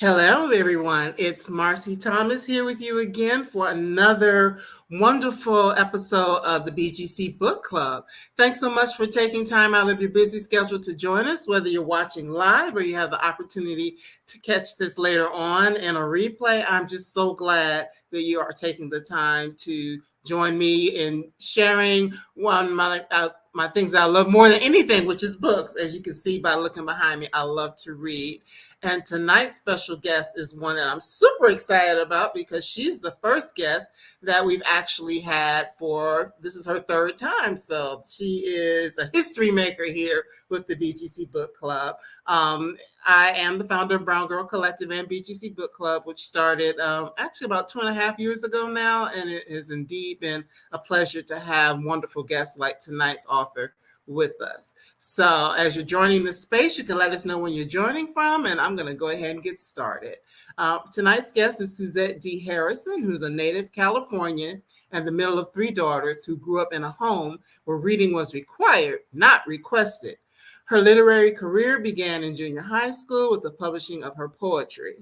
Hello, everyone. It's Marcy Thomas here with you again for another wonderful episode of the BGC Book Club. Thanks so much for taking time out of your busy schedule to join us, whether you're watching live or you have the opportunity to catch this later on in a replay. I'm just so glad that you are taking the time to join me in sharing one of my things that I love more than anything, which is books. As you can see by looking behind me, I love to read. And tonight's special guest is one that I'm super excited about because she's the first guest that we've actually had for this is her third time. So she is a history maker here with the BGC Book Club. I am the founder of Brown Girl Collective and BGC Book Club, which started actually about 2.5 years ago now. And it has indeed been a pleasure to have wonderful guests like tonight's author with us. So as you're joining the space, you can let us know when you're joining from, and I'm going to go ahead and get started. Tonight's guest is Suzette D. Harrison, who's a native Californian and the middle of three daughters who grew up in a home where reading was required, not requested. Her literary career began in junior high school with the publishing of her poetry.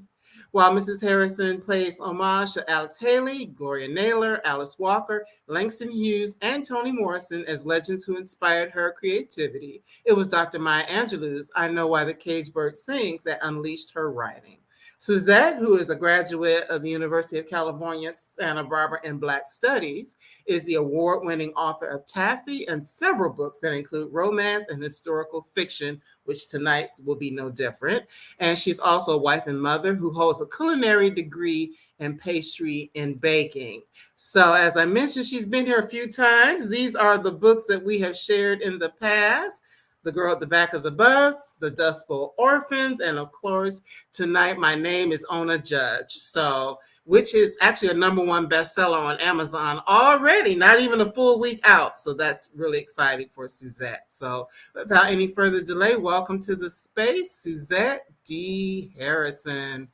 While Mrs. Harrison pays homage to Alex Haley, Gloria Naylor, Alice Walker, Langston Hughes, and Toni Morrison as legends who inspired her creativity, it was Dr. Maya Angelou's I Know Why the Caged Bird Sings that unleashed her writing. Suzette, who is a graduate of the University of California, Santa Barbara in Black Studies, is the award-winning author of Taffy and several books that include romance and historical fiction, which tonight will be no different. And she's also a wife and mother who holds a culinary degree in pastry and baking. So as I mentioned, she's been here a few times. These are the books that we have shared in the past. The Girl at the Back of the Bus, The Dust Bowl Orphans, and of course, tonight, My Name is Ona Judge. So, which is actually a #1 bestseller on Amazon already, not even a full week out. So that's really exciting for Suzette. So without any further delay, welcome to the space, Suzette D. Harrison.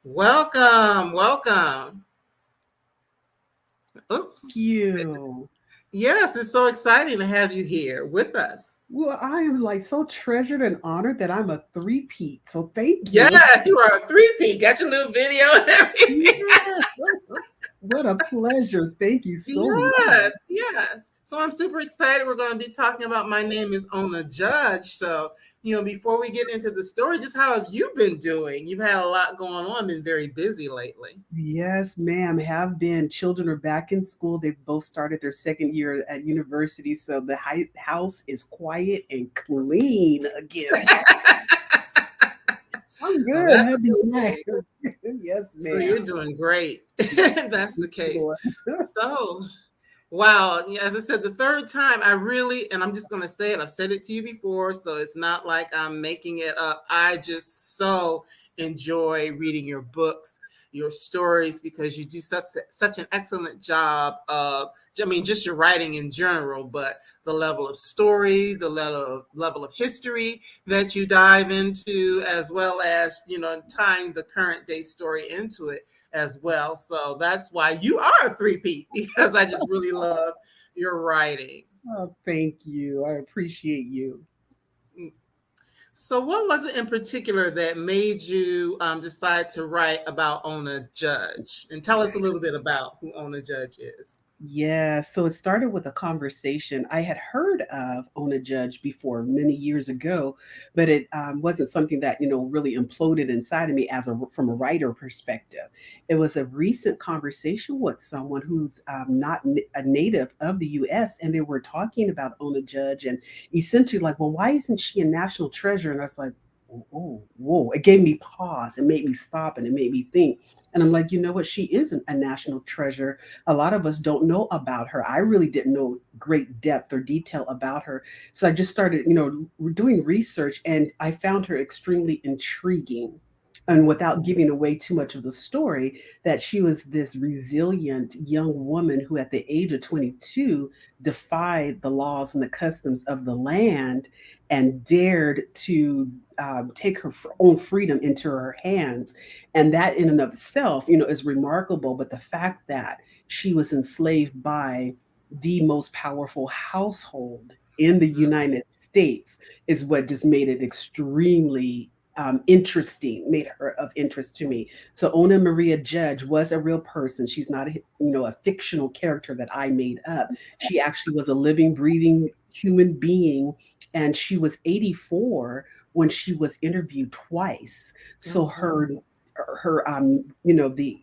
Welcome, welcome. Oops. Thank you. Yes, it's so exciting to have you here with us. Well, I am like so treasured and honored that I'm a three-peat. So thank you. Yes, you are a three-peat. Got your little video and everything. Yes. What a pleasure. Thank you so much. Yes, yes. So I'm super excited. We're going to be talking about My Name is Ona Judge. So, before we get into the story, just how have you been doing? You've had a lot going on, been very busy lately. Yes, ma'am. Have been. Children are back in school. They've both started their second year at university. So the house is quiet and clean again. So I'm Oh, good. that's a Happy good night. thing. Yes, So you're ma'am. doing great. That's the case. Lord. So, wow. Yeah, as I said, the third time, I really, and I'm just going to say it, I've said it to you before, so it's not like I'm making it up. I just so enjoy reading your books, your stories, because you do such an excellent job of, I mean, just your writing in general, but the level of story, the level of history that you dive into, as well as, tying the current day story into it as well. So that's why you are a three-peat because I just really love your writing. Oh, thank you. I appreciate you. So what was it in particular that made you decide to write about Ona Judge? And tell us a little bit about who Ona Judge is. Yeah, so it started with a conversation. I had heard of Ona Judge before many years ago, but it wasn't something that really imploded inside of me as from a writer perspective. It was a recent conversation with someone who's not a native of the U.S., and they were talking about Ona Judge and essentially like, well, why isn't she a national treasure? And I was like, oh, whoa! It gave me pause. It made me stop, and it made me think. And I'm like, you know what? She isn't a national treasure. A lot of us don't know about her. I really didn't know great depth or detail about her. So I just started, doing research, and I found her extremely intriguing. And without giving away too much of the story, that she was this resilient young woman who, at the age of 22, defied the laws and the customs of the land and dared to take her own freedom into her hands. And that, in and of itself, is remarkable. But the fact that she was enslaved by the most powerful household in the United States is what just made it extremely interesting, made her of interest to me. So Ona Maria Judge was a real person. She's not a fictional character that I made up. She actually was a living, breathing human being, and she was 84 when she was interviewed twice. So the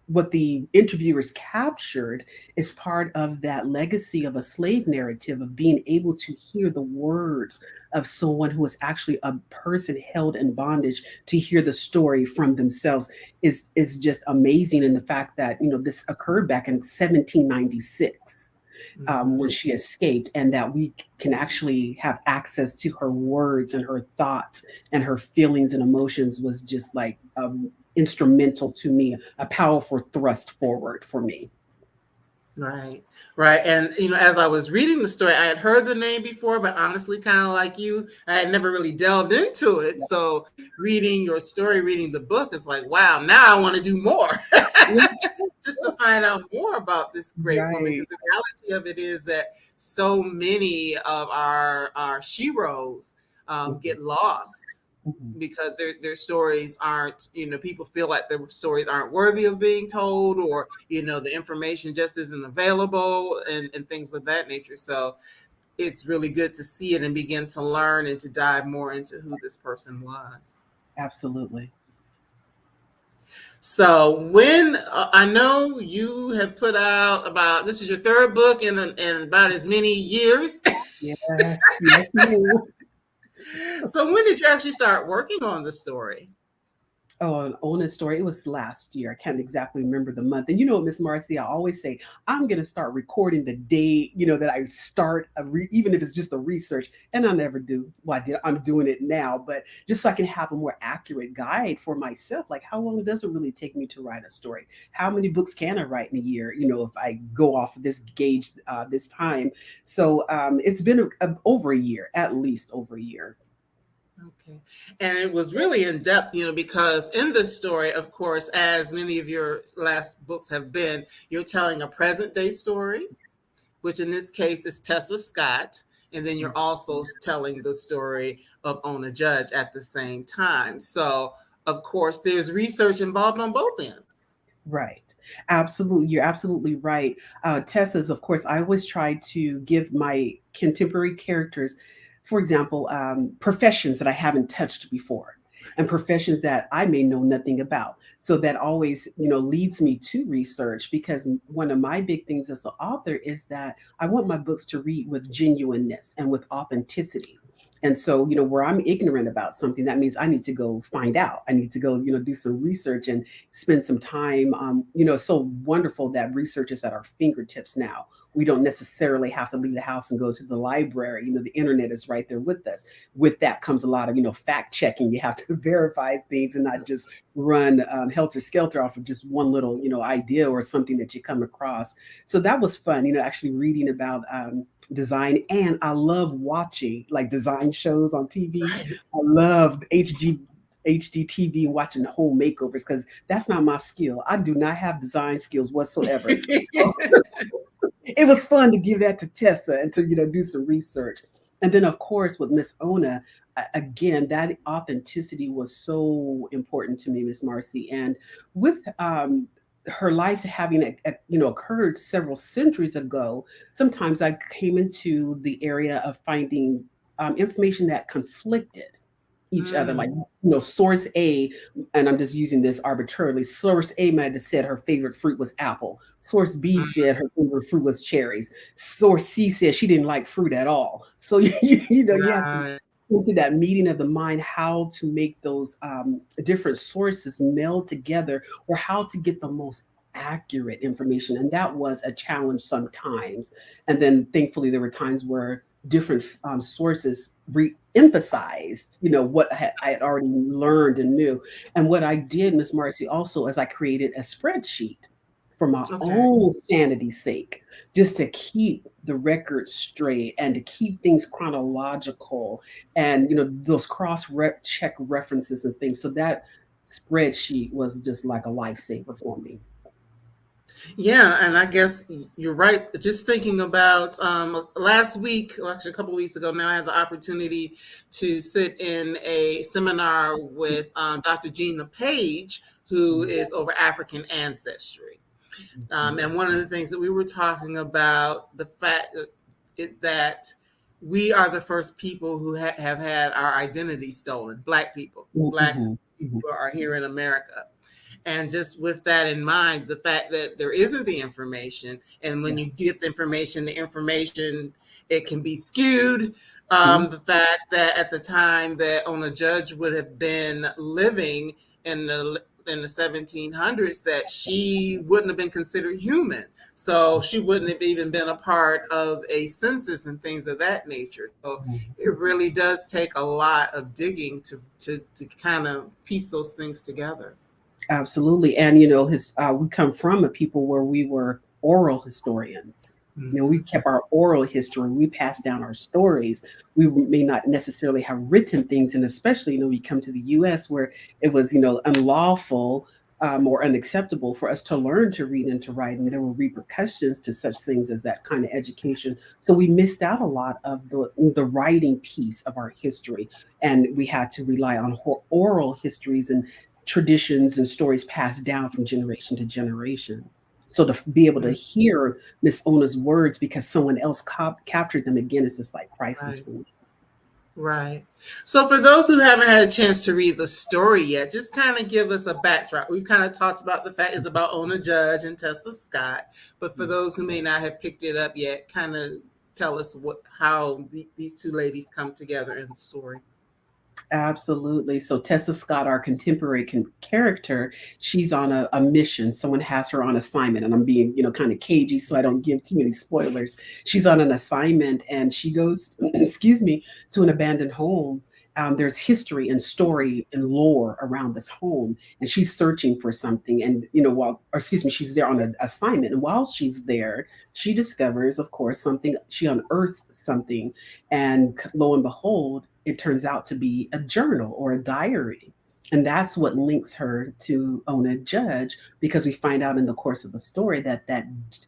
what the interviewers captured is part of that legacy of a slave narrative of being able to hear the words of someone who was actually a person held in bondage, to hear the story from themselves is just amazing. And the fact that this occurred back in 1796, when she escaped, and that we can actually have access to her words and her thoughts and her feelings and emotions was just like instrumental to me, a powerful thrust forward for me. Right, right. And, as I was reading the story, I had heard the name before, but honestly, kind of like you, I had never really delved into it. So reading your story, reading the book, is like, wow, now I want to do more just to find out more about this great woman. Right. Because the reality of it is that so many of our sheroes Mhm. get lost Mhm. because their stories aren't, people feel like their stories aren't worthy of being told, or the information just isn't available, and things of that nature. So it's really good to see it and begin to learn and to dive more into who this person was. Absolutely. So when I know you have put out, about, this is your third book in about as many years. Yes, yes, ma'am. So when did you actually start working on the story? Oh, an honest story. It was last year. I can't exactly remember the month. And Miss Marcy, I always say I'm going to start recording the day, that I start even if it's just a research. And I never do. Well, I did. I'm doing it now, but just so I can have a more accurate guide for myself. Like, how long does it really take me to write a story? How many books can I write in a year? If I go off of this gauge this time. So it's been over a year, at least over a year. Okay. And it was really in depth, because in this story, of course, as many of your last books have been, you're telling a present day story, which in this case is Tessa Scott. And then you're also telling the story of Ona Judge at the same time. So, of course, there's research involved on both ends. Right. Absolutely. You're absolutely right. Tessa's, of course, I always try to give my contemporary characters, for example, professions that I haven't touched before and professions that I may know nothing about. So that always, leads me to research, because one of my big things as an author is that I want my books to read with genuineness and with authenticity. And so, where I'm ignorant about something, that means I need to go find out. I need to go, do some research and spend some time. It's so wonderful that research is at our fingertips now. We don't necessarily have to leave the house and go to the library. The internet is right there with us. With that comes a lot of, fact checking. You have to verify things and not just run helter skelter off of just one little, idea or something that you come across. So that was fun, actually reading about design. And I love watching like design shows on TV. Right. I love HDTV and watching home makeovers, because that's not my skill. I do not have design skills whatsoever. So it was fun to give that to Tessa and to do some research. And then of course with Miss Ona, again, that authenticity was so important to me, Miss Marcy. And with her life having occurred several centuries ago, sometimes I came into the area of finding information that conflicted each other. Like, Mm, source A, and I'm just using this arbitrarily, source A might have said her favorite fruit was apple. Source B mm, said her favorite fruit was cherries. Source C said she didn't like fruit at all. So, you have to right. into that meeting of the mind, how to make those different sources meld together, or how to get the most accurate information. And that was a challenge sometimes. And then thankfully, there were times where different sources re-emphasized, what I had already learned and knew. And what I did, Miss Marcy, also, is I created a spreadsheet for my Okay. own sanity's sake, just to keep the record straight and to keep things chronological, and those check references and things. So that spreadsheet was just like a lifesaver for me. Yeah, and I guess you're right. Just thinking about last week, well, actually a couple of weeks ago now, I had the opportunity to sit in a seminar with Dr. Gina Page, who Mhm, is over African ancestry. mhm, And one of the things that we were talking about, the fact that we are the first people who have had our identity stolen. Black mhm, mhm. people are here in America. And just with that in mind, the fact that there isn't the information, and when Yeah. you get the information, it can be skewed. Mhm, The fact that at the time that Ona Judge would have been living in the 1700s, that she wouldn't have been considered human, so she wouldn't have even been a part of a census and things of that nature. So mhm. it really does take a lot of digging to kind of piece those things together. Absolutely. And we come from a people where we were oral historians. We Hmm. kept our oral history. We passed down our stories. We may not necessarily have written things, and especially, we come to the U.S. where it was, unlawful or unacceptable for us to learn to read and to write, and there were repercussions to such things as that kind of education. So we missed out a lot of the writing piece of our history, and we had to rely on oral histories and traditions and stories passed down from generation to generation. So to be able to hear Miss Ona's words because someone else captured them again is just like priceless Right, for me. right. So for those who haven't had a chance to read the story yet, just kind of give us a backdrop. We've kind of talked about the fact it's about Ona Judge and Tessa Scott, but for those who may not have picked it up yet, kind of tell us how these two ladies come together in the story. Absolutely. So Tessa Scott, our contemporary character, she's on a mission. Someone has her on assignment, and I'm being, kind of cagey, so I don't give too many spoilers. She's on an assignment, and she goes, excuse me, to an abandoned home. There's history and story and lore around this home, and she's searching for something. And or excuse me, she's there on an assignment, and while she's there, she discovers, of course, something. She unearths something, and lo and behold, it turns out to be a journal or a diary. And that's what links her to Ona Judge, because we find out in the course of the story that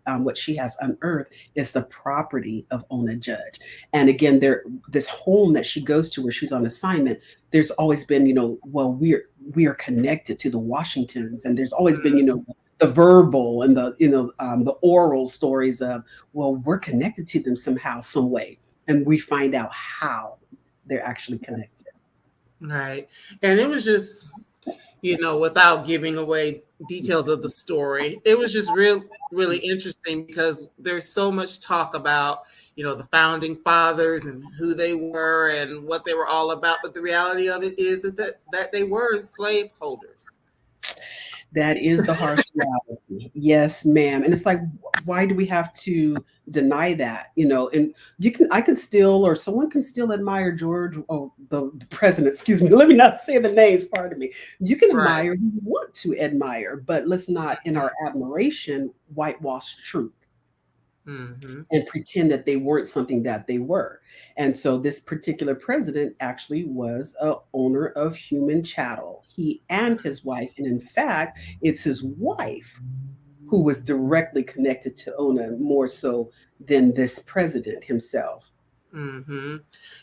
what she has unearthed is the property of Ona Judge. And again, this home that she goes to where she's on assignment, there's always been, well, we are connected to the Washingtons, and there's always been, the verbal and the oral stories of, well, we're connected to them somehow, some way, and we find out how they're actually connected. Right. And it was just, without giving away details of the story, it was just really interesting because there's so much talk about, the founding fathers and who they were and what they were all about. But the reality of it is that they were slave holders. That is the harsh reality. Yes, ma'am. And it's like, why do we have to deny that? And I can still, or someone can still admire George, oh, the president, excuse me, let me not say the names, pardon me. You can Right. admire who you want to admire, but let's not, in our admiration, whitewash truth Mm-hmm. and pretend that they weren't something that they were. And so this particular president actually was a owner of human chattel, he and his wife. And in fact, it's his wife who was directly connected to Ona more so than this president himself. Hmm.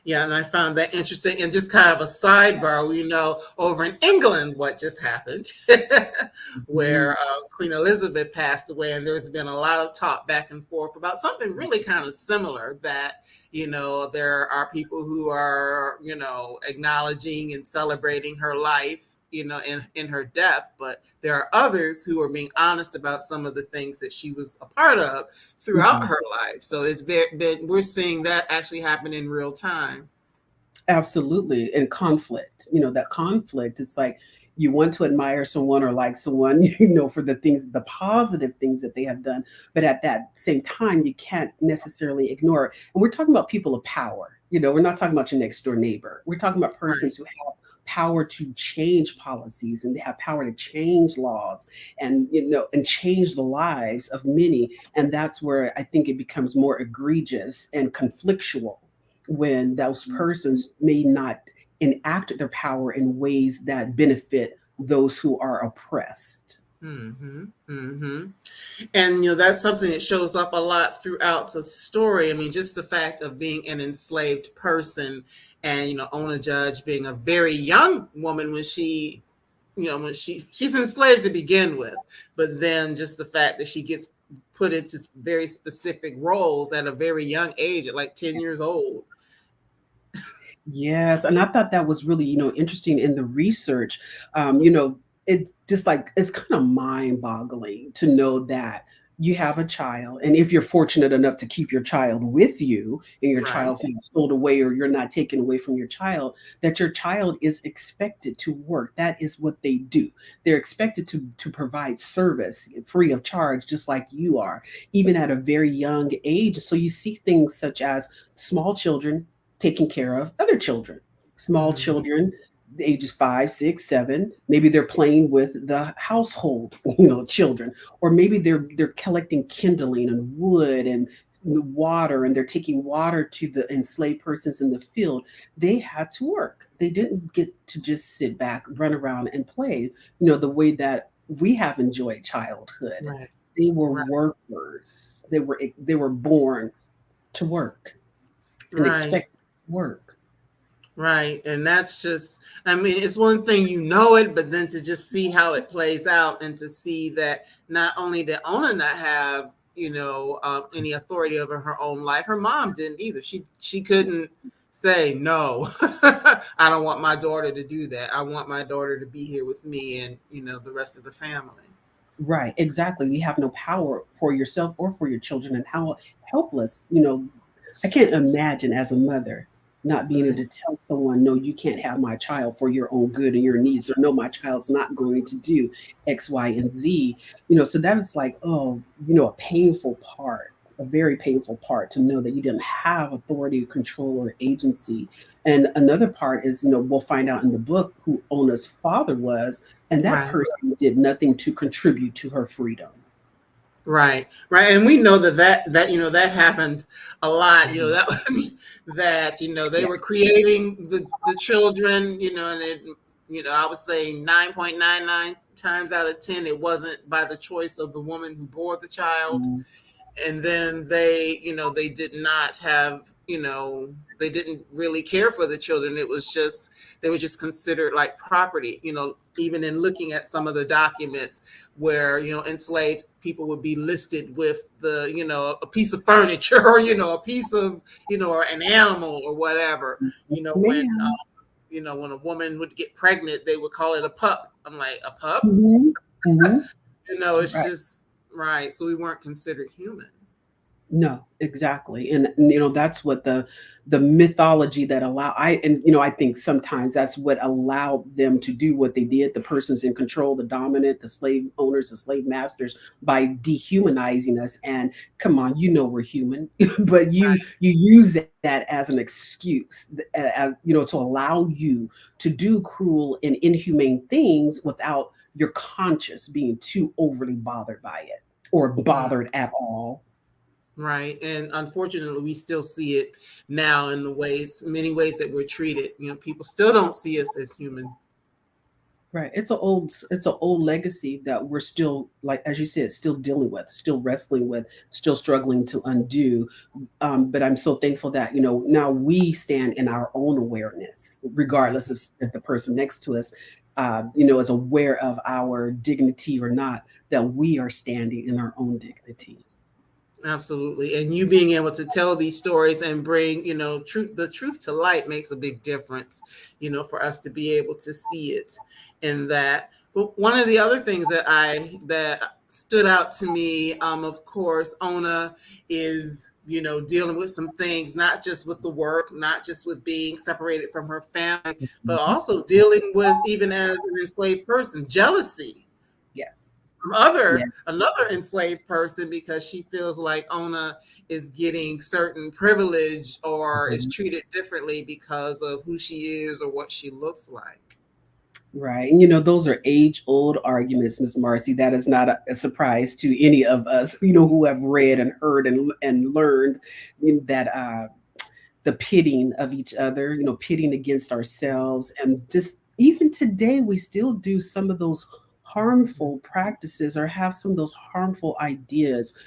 Yeah, and I found that interesting. And just kind of a sidebar, over in England, what just happened, where Mhm. Queen Elizabeth passed away, and there's been a lot of talk back and forth about something really kind of similar. That there are people who are acknowledging and celebrating her life. In her death, but there are others who are being honest about some of the things that she was a part of throughout Mhm. her life. So we're seeing that actually happen in real time. Absolutely. And conflict, that conflict, it's like you want to admire someone or like someone, for the positive things that they have done. But at that same time, you can't necessarily ignore it. And we're talking about people of power. We're not talking about your next door neighbor. We're talking about Right. persons who have power to change policies, and they have power to change laws, and and change the lives of many. And that's where I think it becomes more egregious and conflictual when those persons may not enact their power in ways that benefit those who are oppressed. Mm-hmm. Mm-hmm. And that's something that shows up a lot throughout the story. I mean, just the fact of being an enslaved person, and Ona Judge being a very young woman when she's enslaved to begin with, but then just the fact that she gets put into very specific roles at a very young age, at like 10 years old. Yes, and I thought that was really, interesting in the research. It's just like it's kind of mind-boggling to know that you have a child, and if you're fortunate enough to keep your child with you, and your Right. child's not stowed away or you're not taken away from your child, that your child is expected to work. That is what they do. They're expected to provide service free of charge, just like you are, even at a very young age. So you see things such as small children taking care of other children, small Mm-hmm. children, ages 5, 6, 7. Maybe they're playing with the household, children, or maybe they're collecting kindling and wood and water, and they're taking water to the enslaved persons in the field. They had to work. They didn't get to just sit back, run around, and play. The way that we have enjoyed childhood. Right. They were Right. workers. They were born to work and Right. expect work. Right. And that's just, I mean, it's one thing it, but then to just see how it plays out, and to see that not only did Ona not have, any authority over her own life, her mom didn't either. She couldn't say, no, I don't want my daughter to do that. I want my daughter to be here with me and, the rest of the family. Right, exactly. You have no power for yourself or for your children, and how helpless, I can't imagine as a mother not being able to tell someone, no, you can't have my child for your own good and your needs, or no, my child's not going to do X, Y, and Z. So that is like, oh, a painful part, a very painful part to know that you didn't have authority, control, or agency. And another part is, we'll find out in the book who Ona's father was, and that Right. person did nothing to contribute to her freedom. Right, right, and we know that happened a lot. Mhm. They Yeah. were creating the children. And I would say 9.99 times out of 10, it wasn't by the choice of the woman who bore the child. Mhm. And then they did not have, they didn't really care for the children. It was just, they were just considered like property. Even in looking at some of the documents where enslaved people would be listed with a piece of furniture, or a piece of, or an animal or whatever. Yes, When ma'am. when a woman would get pregnant, they would call it a pup. I'm like, a pup? Mhm. Mhm. It's Right. just right. So we weren't considered human. No, exactly. And that's what the mythology that allow I and I think sometimes that's what allowed them to do what they did, the persons in control, the dominant, the slave owners, the slave masters, by dehumanizing us. And come on, we're human, but you use that as an excuse, to allow you to do cruel and inhumane things without your conscience being too overly bothered by it, or Mm, bothered at all. right. And unfortunately, we still see it now in many ways that we're treated. People still don't see us as human. Right. It's an old legacy that we're still, like as you said, still dealing with, still wrestling with, still struggling to undo. But I'm so thankful that now we stand in our own awareness, regardless of if the person next to us, is aware of our dignity or not. That we are standing in our own dignity. Absolutely. And you being able to tell these stories and bring, the truth to light makes a big difference, for us to be able to see it in that. But one of the other things that stood out to me, of course, Ona is, dealing with some things, not just with the work, not just with being separated from her family, but Mhm. also dealing with, even as an enslaved person, jealousy Yes. from Yeah. another enslaved person, because she feels like Ona is getting certain privilege or is Mhm. treated differently because of who she is or what she looks like. Right. And those are age-old arguments, Miss Marcy. That is not a surprise to any of us, who have read and heard and learned that the pitting of each other, pitting against ourselves. And just even today, we still do some of those harmful practices or have some of those harmful ideas,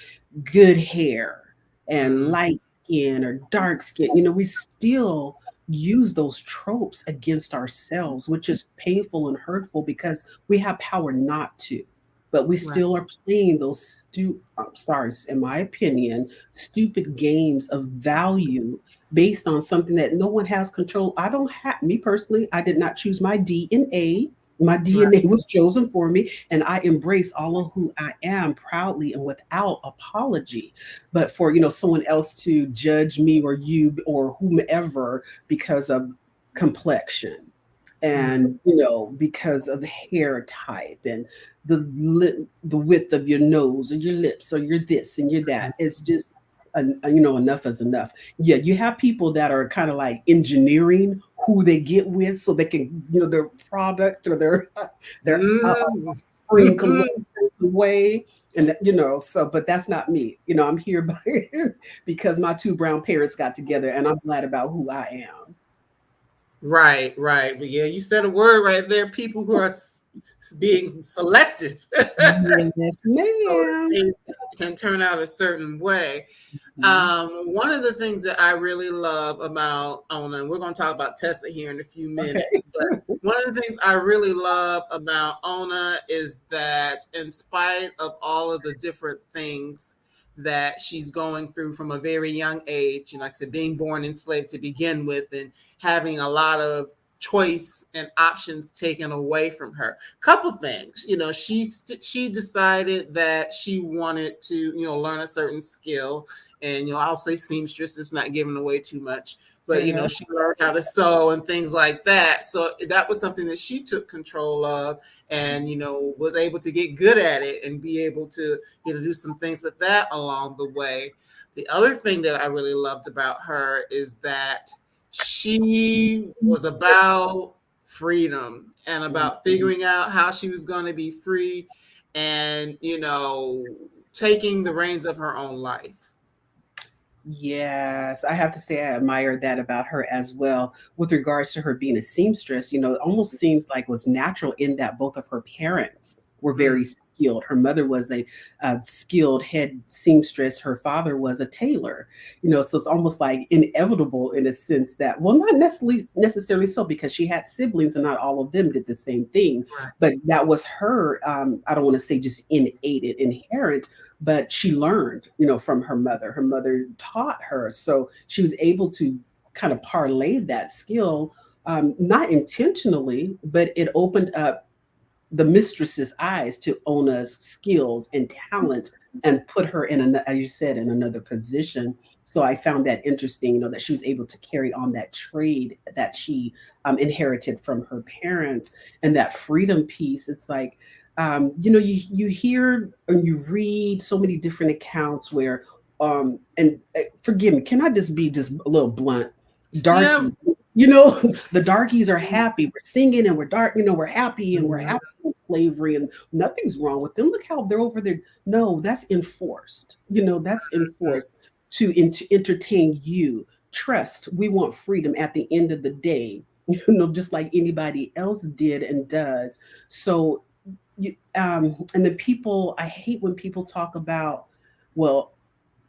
good hair and Mm, light skin or dark skin, we still use those tropes against ourselves, which is painful and hurtful because we have power not to. But we right. still are playing those I'm sorry, in my opinion, stupid games of value based on something that no one has control. I don't have, me personally, I did not choose my DNA. My Right. DNA was chosen for me, and I embrace all of who I am proudly and without apology. But for someone else to judge me or you or whomever because of complexion Mm, and because of the hair type and the width of your nose or your lips or your this and your that, it's just enough is enough. Yeah, you have people that are kind of like engineering who they get with so they can their product or their mm. spring can run a certain way. And so, but that's not me. I'm here by because my two brown parents got together, and I'm glad about who I am. Right, right. But yeah, you said a word right there. People who are being selective. Yes, So ma'am. things can turn out a certain way. Mhm. One of the things that I really love about Ona, and we're going to talk about Tessa here in a few Okay. minutes, but one of the things I really love about Ona is that in spite of all of the different things that she's going through from a very young age, like I said, being born enslaved to begin with and having a lot of choice and options taken away from her. Couple things, she decided that she wanted to learn a certain skill, and I'll say seamstress is not giving away too much, but Yeah. she learned how to sew and things like that. So that was something that she took control of, and was able to get good at it and be able to do some things with that along the way. The other thing that I really loved about her is that she was about freedom and about Mhm. figuring out how she was going to be free and taking the reins of her own life. Yes, I have to say I admire that about her as well. With regards to her being a seamstress, it almost seems like was natural in that both of her parents were very Mm, skilled. Her mother was a skilled head seamstress. Her father was a tailor. So it's almost like inevitable in a sense that, well, not necessarily so because she had siblings and not all of them did the same thing. right. But that was her. I don't want to say just innate, inherent, but she learned, from her mother. Her mother taught her, so she was able to kind of parlay that skill, not intentionally, but it opened up the mistress's eyes to Ona's skills and talent and put her in, as you said, in another position. So I found that interesting, that she was able to carry on that trade that she inherited from her parents and that freedom piece. It's like, you hear and you read so many different accounts where, and forgive me, can I just be just a little blunt? Yeah. Darky, the darkies are happy. We're singing and we're dark, we're happy and we're Mhm. happy with slavery and nothing's wrong with them. Look how they're over there. No, that's enforced. That's enforced to entertain you. Trust. We want freedom at the end of the day, just like anybody else did and does. So and the people, I hate when people talk about, well,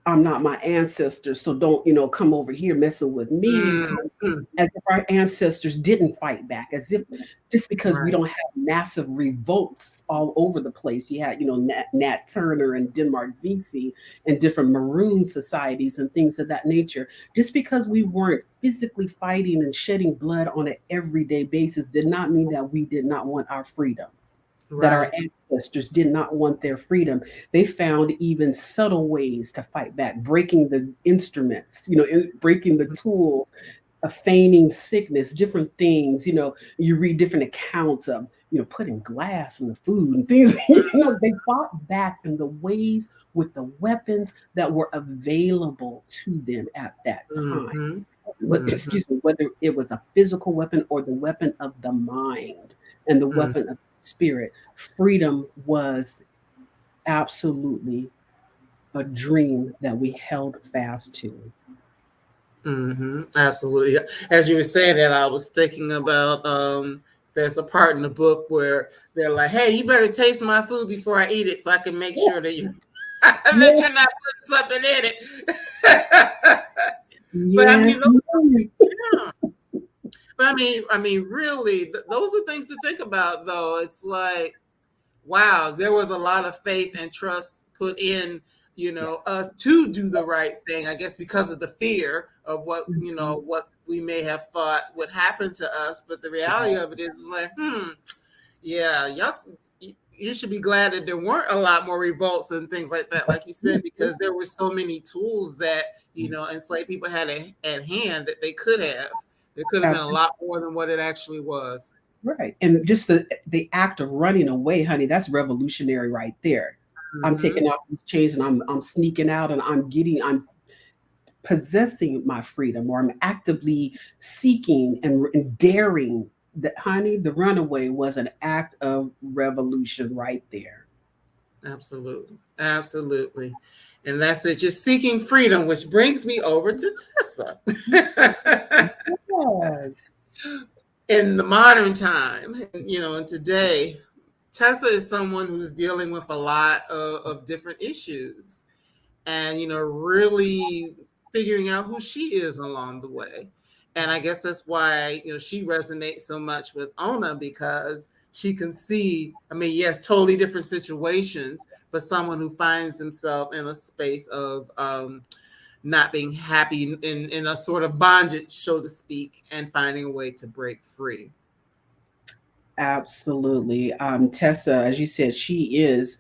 I'm not my ancestors, so don't, come over here messing with me. Mm, mm, As if our ancestors didn't fight back, as if just because we right. don't have massive revolts all over the place. You had, Nat Turner and Denmark Vesey and different maroon societies and things of that nature. Just because we weren't physically fighting and shedding blood on an everyday basis did not mean that we did not want our freedom, that our Right. ancestors did not want their freedom. They found even subtle ways to fight back, breaking the instruments, breaking the tools, feigning sickness, different things. You read different accounts of, putting glass in the food and things. They fought back in the ways with the weapons that were available to them at that time. Mhm. Mhm. Excuse me, whether it was a physical weapon or the weapon of the mind and the Mm, weapon of the spirit, freedom was absolutely a dream that we held fast to. mhm. Absolutely. As you were saying that, I was thinking about there's a part in the book where they're like, "Hey, you better taste my food before I eat it, so I can make sure that you that you're not putting something in it." But I Yes. mean, yeah. But I mean, really, those are things to think about, though. It's like, wow, there was a lot of faith and trust put in, us to do the right thing. I guess because of the fear of what Mhm. what we may have thought would happen to us. But the reality of it is like, yeah, you should be glad that there weren't a lot more revolts and things like that, like you said, because there were so many tools that enslaved people had at hand that they could have. There could have been a lot more than what it actually was. Right. And just the act of running away, honey, that's revolutionary right there. I'm Hmm. taking off these chains and I'm sneaking out and I'm possessing my freedom, or I'm actively seeking and daring that, honey, the runaway was an act of revolution right there. Absolutely. Absolutely. And that's it, just seeking freedom, which brings me over to Tessa. Yes. In the modern time, and today, Tessa is someone who's dealing with a lot of different issues and, really figuring out who she is along the way. And I guess that's why, she resonates so much with Ona because she can see, I mean, yes, totally different situations, but someone who finds himself in a space of not being happy in a sort of bondage, so to speak, and finding a way to break free. Absolutely. Tessa, as you said, she's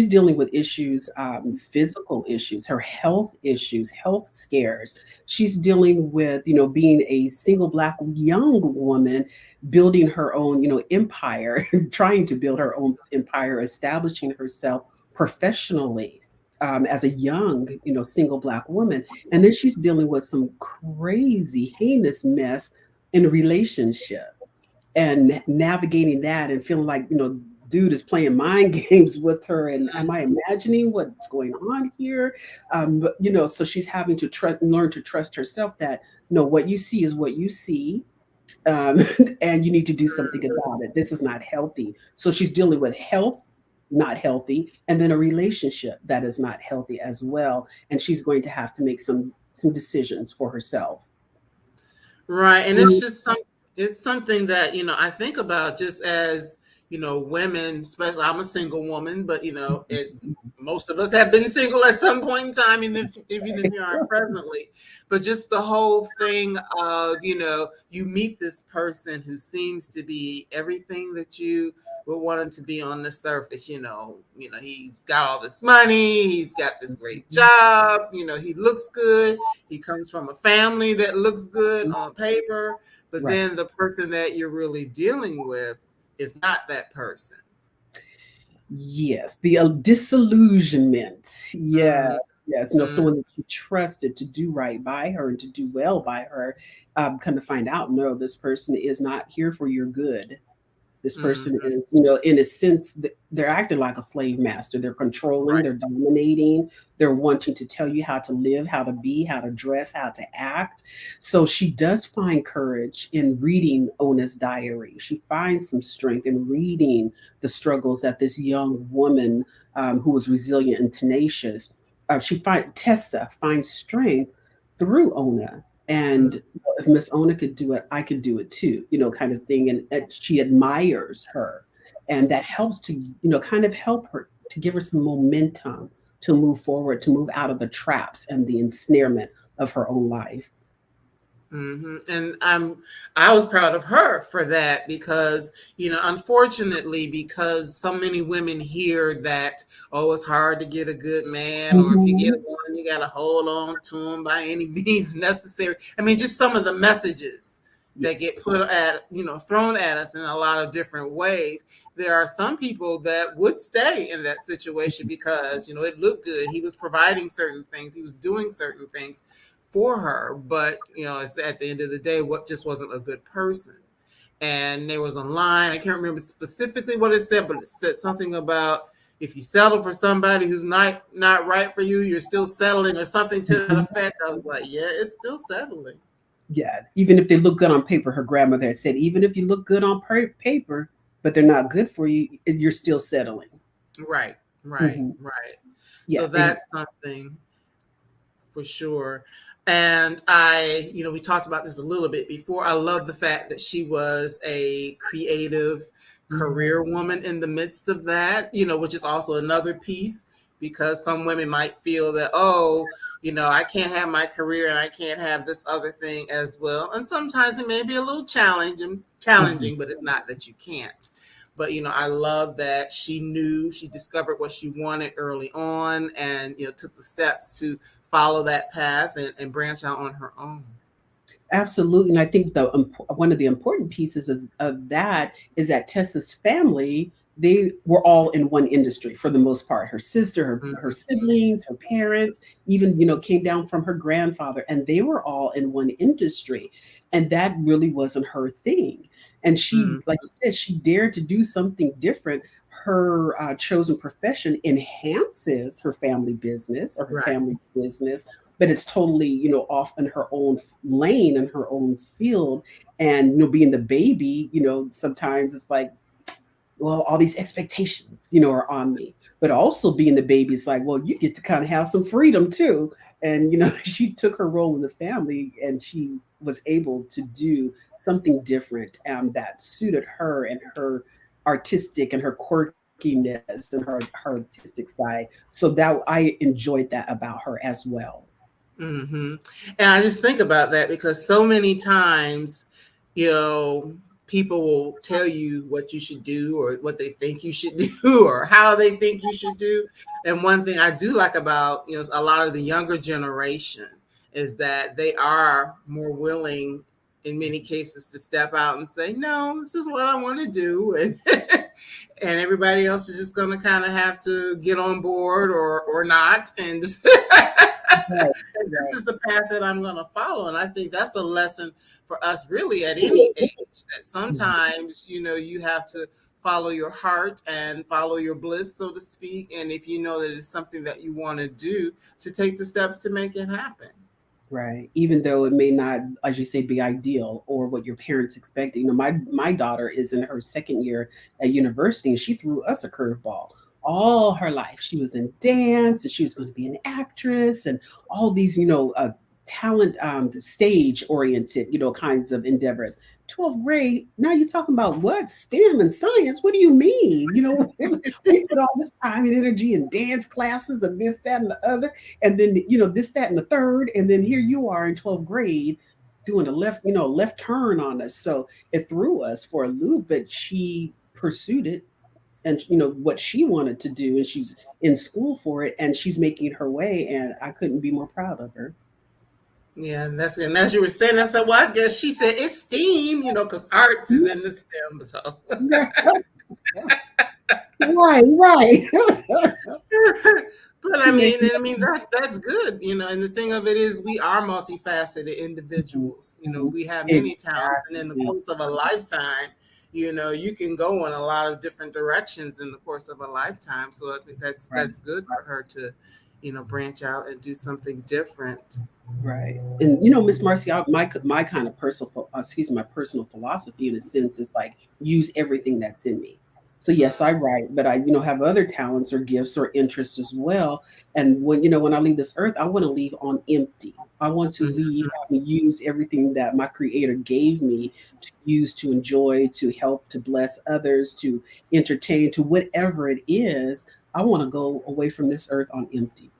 dealing with issues, physical issues, her health issues, health scares. She's dealing with, being a single Black young woman, building her own, empire, trying to build her own empire, establishing herself professionally. As a young, single Black woman. And then she's dealing with some crazy, heinous mess in a relationship and navigating that and feeling like, dude is playing mind games with her, and am I imagining what's going on here? But so she's having to learn to trust herself that no, what you see is what you see. um, and you need to do something about it. This is not healthy. So she's dealing with health not healthy, and then a relationship that is not healthy as well, and she's going to have to make some decisions for herself. Right. And it's something that, I think about just as, women, especially I'm a single woman, but most of us have been single at some point in time, even if you aren't presently. But just the whole thing of, you meet this person who seems to be everything that you would want him to be on the surface. He's got all this money, he's got this great job, he looks good, he comes from a family that looks good on paper, but Right. then the person that you're really dealing with is not that person. Yes, the disillusionment. Yes, Mm-hmm. yes. Someone that you trusted to do right by her and to do well by her, come to find out, no, this person is not here for your good. This person Mm-hmm. is, in a sense, they're acting like a slave master. They're controlling, Right. they're dominating, they're wanting to tell you how to live, how to be, how to dress, how to act. So she does find courage in reading Ona's diary. She finds some strength in reading the struggles that this young woman, who was resilient and tenacious, Tessa finds strength through Ona. And if Miss Ona could do it, I could do it too, kind of thing. And she admires her. And that helps to, kind of help her to give her some momentum to move forward, to move out of the traps and the ensnarement of her own life. And I was proud of her for that because, unfortunately, because so many women hear that, oh, it's hard to get a good man, or if you get Mhm. one, you got to hold on to him by any means necessary. I mean, just some of the messages Yeah. that get put at, thrown at us in a lot of different ways. There are some people that would stay in that situation because, it looked good. He was providing certain things, he was doing certain things for her, but it's at the end of the day, what just wasn't a good person. And there was a line, I can't remember specifically what it said, but it said something about if you settle for somebody who's not right for you, you're still settling, or something to that Mhm. effect. I was like, yeah, it's still settling. Yeah, even if they look good on paper, her grandmother had said, even if you look good on paper, but they're not good for you, you're still settling. Right, right, Hmm. right. So Yeah, they. that's something for sure. And I, we talked about this a little bit before. I love the fact that she was a creative Mhm. career woman in the midst of that, which is also another piece because some women might feel that, oh, I can't have my career and I can't have this other thing as well. And sometimes it may be a little Mhm. challenging, but it's not that you can't. But I love that she discovered what she wanted early on, and took the steps to follow that path and branch out on her own. Absolutely, and I think one of the important pieces of that is that Tessa's family, they were all in one industry for the most part. Her sister, her Mhm. siblings, her parents, even came down from her grandfather, and they were all in one industry, and that really wasn't her thing. And she, Mhm. like you said, she dared to do something different. Her chosen profession enhances her family business or her Right. family's business, but it's totally off in her own lane and her own field. And being the baby, sometimes it's like, well, all these expectations are on me, but also being the baby is like, well, you get to kind of have some freedom too. And she took her role in the family and she was able to do something different that suited her and her artistic and her quirkiness and her artistic side. So that I enjoyed that about her as well. Hmm. And I just think about that because so many times, you know, people will tell you what you should do or what they think you should do or how they think you should do. And one thing I do like about, a lot of the younger generation is that they are more willing in many cases to step out and say, no, this is what I want to do. And and everybody else is just going to kind of have to get on board or not. And Right, and this right. is the path that I'm going to follow. And I think that's a lesson for us really at any age that sometimes, you have to follow your heart and follow your bliss, so to speak. And if you know that it's something that you want to do, to take the steps to make it happen. Right. Even though it may not, as you say, be ideal or what your parents expect. My daughter is in her second year at university and she threw us a curveball. All her life, she was in dance and she was going to be an actress and all these, talent, stage oriented, kinds of endeavors. 12th grade, now you're talking about what? STEM and science? What do you mean? We put all this time and energy in dance classes and this, that, and the other, and then this, that, and the third, and then here you are in 12th grade doing a left turn on us. So it threw us for a loop, but she pursued it and what she wanted to do, and she's in school for it, and she's making her way, and I couldn't be more proud of her. Yeah, and as you were saying, I said, well, I guess she said it's STEAM, because arts is in the STEM. So Yeah. Right, right. but I She mean, making and I mean that's good, And the thing of it is, we are multifaceted individuals. Mhm. We have many talents, and in the Exactly. course of a lifetime, you can go in a lot of different directions in the course of a lifetime. So I think Right. that's good for her to, branch out and do something different. Right. And Miss Marcy, my kind of my personal philosophy in a sense is like use everything that's in me. So yes, I write, but I have other talents or gifts or interests as well. And when I leave this earth, I want to leave on empty. I want to leave having used everything that my creator gave me to use to enjoy, to help, to bless others, to entertain, to whatever it is. I want to go away from this earth on empty.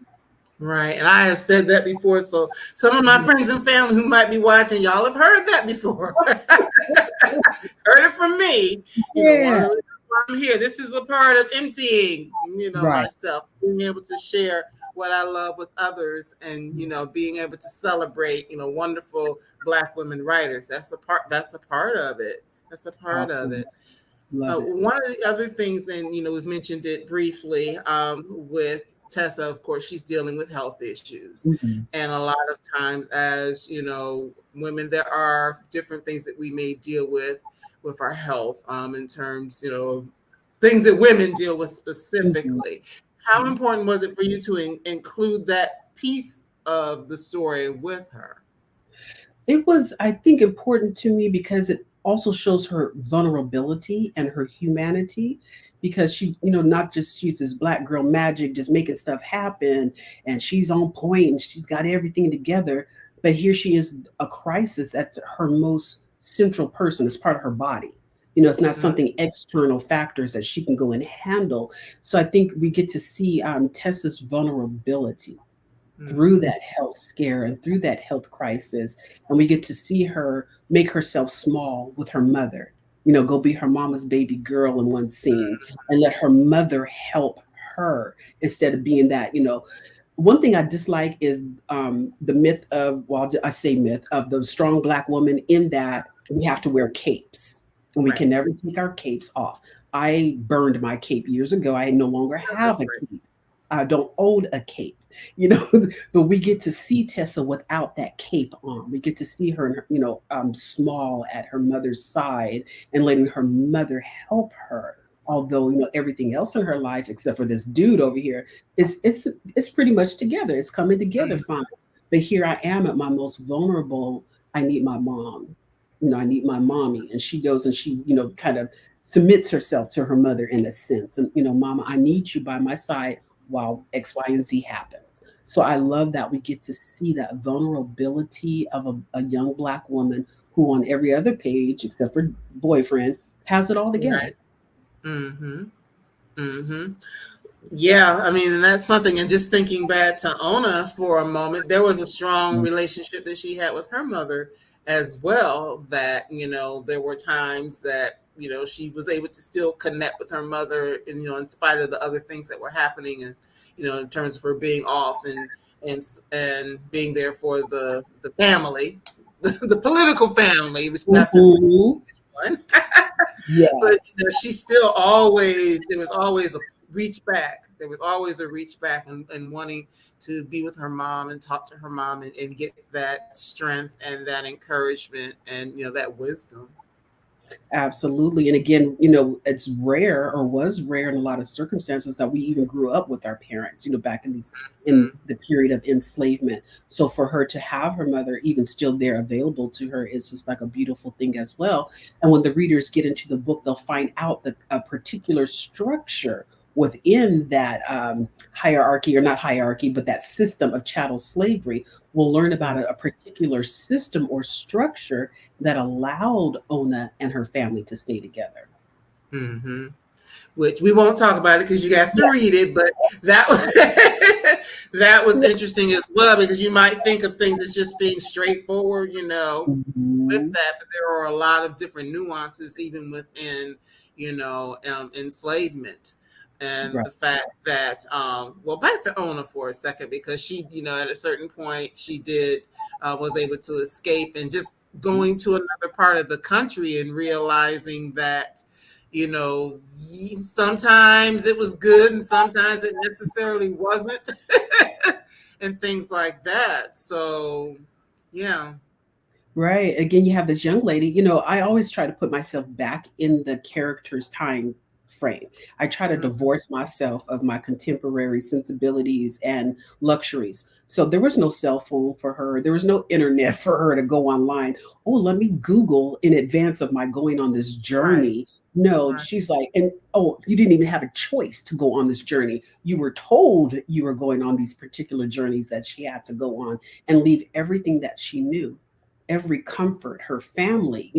Right. And I have said that before. So some of my friends and family who might be watching, y'all have heard that before. Heard it from me. One of Yeah. the reasons why I'm here. This is a part of emptying, Right. myself, being able to share what I love with others and, being able to celebrate, wonderful Black women writers. That's a part of it. That's a part of Awesome. it. Love it. One of the other things, and we've mentioned it briefly with Tessa. Of course, she's dealing with health issues, Mhm. and a lot of times, as women, there are different things that we may deal with our health in terms, of things that women deal with Mhm. specifically. How Mhm. important was it for you to include that piece of the story with her? It was, I think, important to me because it also shows her vulnerability and her humanity. Because she, not just she's this black girl magic, just making stuff happen, and she's on point and she's got everything together. But here she is, a crisis that's her most central person. It's part of her body. It's not Mhm. something external factors that she can go and handle. So I think we get to see Tessa's vulnerability through Mhm. that health scare and through that health crisis. And we get to see her make herself small with her mother, go be her mama's baby girl in one scene and let her mother help her instead of being that, one thing I dislike is the myth of, well, I say myth of the strong black woman in that we have to wear capes and we Right. can never take our capes off. I burned my cape years ago. I no longer No, have that's a great. cape. I don't own a cape, you know, but we get to see Tessa without that cape on. We get to see her, small at her mother's side and letting her mother help her. Although, everything else in her life, except for this dude over here, it's pretty much together. It's coming together Mhm. fine. But here I am at my most vulnerable. I need my mom. I need my mommy. And she goes and she, kind of submits herself to her mother in a sense. And, mama, I need you by my side while X, Y, and Z happens. So I love that we get to see that vulnerability of a young black woman who on every other page, except for boyfriend, has it all together. Right. Mhm. Mhm. Yeah, I mean, and that's something. And just thinking back to Ona for a moment, there was a strong relationship that she had with her mother as well. That there were times that she was able to still connect with her mother, and in spite of the other things that were happening, and in terms of her being off and being there for the family, the political family, which we have to Mhm. which one. Yeah. But she still always there was always a reach back. There was always a reach back and wanting to be with her mom and talk to her mom and get that strength and that encouragement and that wisdom. Absolutely. And again, it's rare or was rare in a lot of circumstances that we even grew up with our parents, back in Mm, the period of enslavement. So for her to have her mother even still there available to her is just like a beautiful thing as well. And when the readers get into the book, they'll find out that a particular structure within that hierarchy, or not hierarchy, but that system of chattel slavery. We'll learn about mm, a particular system or structure that allowed Ona and her family to stay together. mm-hmm. Which we won't talk about it because you have to Yeah. read it. But that was that was interesting as well because you might think of things as just being straightforward, with Mhm. that, but there are a lot of different nuances even within, enslavement. And Right. the fact that, well, back to Ona for a second, because she, at a certain point, she did, was able to escape and just going to another part of the country and realizing that, sometimes it was good and sometimes it necessarily wasn't, and things like that. So, yeah. Right. Again, you have this young lady. I always try to put myself back in the character's time frame. I try to Mhm. divorce myself of my contemporary sensibilities and luxuries. So there was no cell phone for her. There was no internet for her to go online. Oh, let me Google in advance of my going on this Right, journey. No, right. she's like, and oh, you didn't even have a choice to go on this journey. You were told you were going on these particular journeys that she had to go on and leave everything that she knew, every comfort, her family,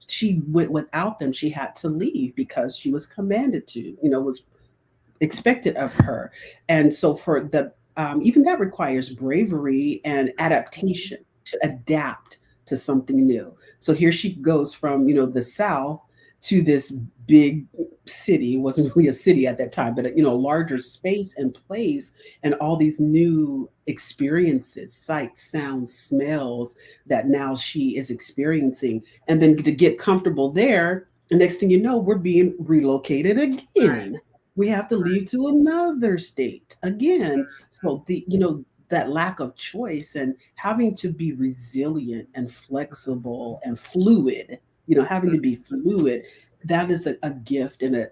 she went without them. She had to leave because she was commanded to, was expected of her. And so for the even that requires bravery and adaptation to adapt to something new. So here she goes from, the South to this big city. It wasn't really a city at that time, but a larger space and place, and all these new experiences, sights, sounds, smells that now she is experiencing. And then to get comfortable there, the next thing you know, we're being relocated Right, again. We have to leave to another state again. So that lack of choice and having to be resilient and flexible and fluid, having to right. be fluid, that is a gift and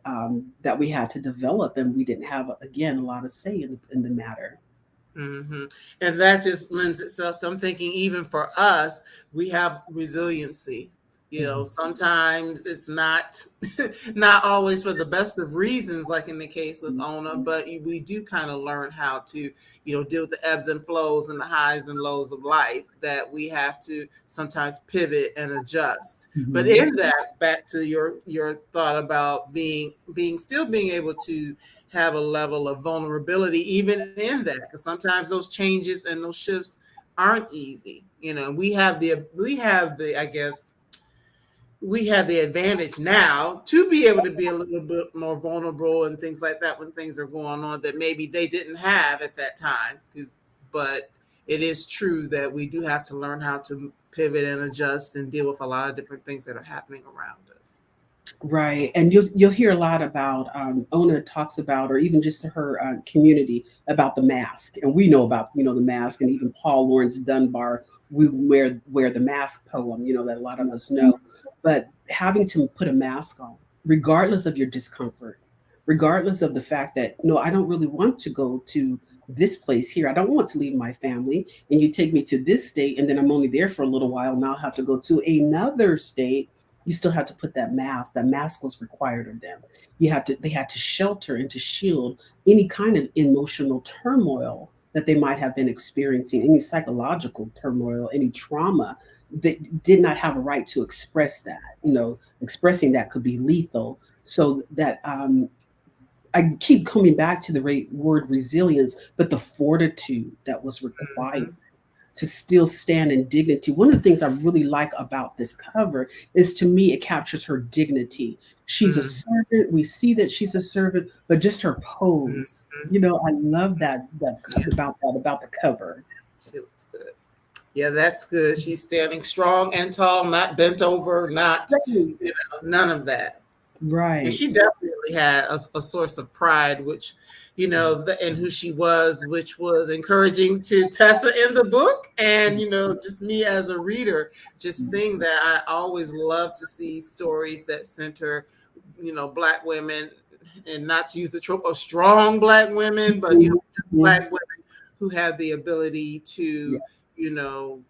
that we had to develop, and we didn't have, again, a lot of say in the matter. Hmm. And that just lends itself to, I'm thinking, even for us, we have resiliency. Mhm. Sometimes it's not not always for the best of reasons, like in the case with Ona, but we do kind of learn how to, deal with the ebbs and flows and the highs and lows of life, that we have to sometimes pivot and adjust. But Mhm. in that, back to your thought about being able to have a level of vulnerability even in that, because sometimes those changes and those shifts aren't easy. We have the I guess we have the advantage now to be able to be a little bit more vulnerable and things like that when things are going on that maybe they didn't have at that time. But it is true that we do have to learn how to pivot and adjust and deal with a lot of different things that are happening around us. Right, and you'll hear a lot about Ona talks about, or even just to her community about the mask, and we know about the mask, and even Paul Laurence Dunbar, we wear the mask poem, that a lot of us know, but having to put a mask on, regardless of your discomfort, regardless of the fact that no, I don't really want to go to this place here, I don't want to leave my family, and you take me to this state, and then I'm only there for a little while, now I have to go to another state. You still had to put that mask. That mask was required of them. They had to shelter and to shield any kind of emotional turmoil that they might have been experiencing, any psychological turmoil, any trauma. They did not have a right to express that. Expressing that could be lethal. So that I keep coming back to the word resilience, but the fortitude that was required Mhm. to still stand in dignity. One of the things I really like about this cover is, to me, it captures her dignity. She's a Mhm. servant. We see that she's a servant, but just her pose. Mhm. I love that Yeah, about the cover. she looks good. Yeah, that's good. She's standing strong and tall, not bent over, not, Right. none of that. And Right. she definitely had a source of pride, which, and who she was, which was encouraging to Tessa in the book. And, just me as a reader, just seeing that, I always love to see stories that center, Black women, and not to use the trope of strong Black women, but, Mhm. just Mhm. Black women who have the ability Yeah.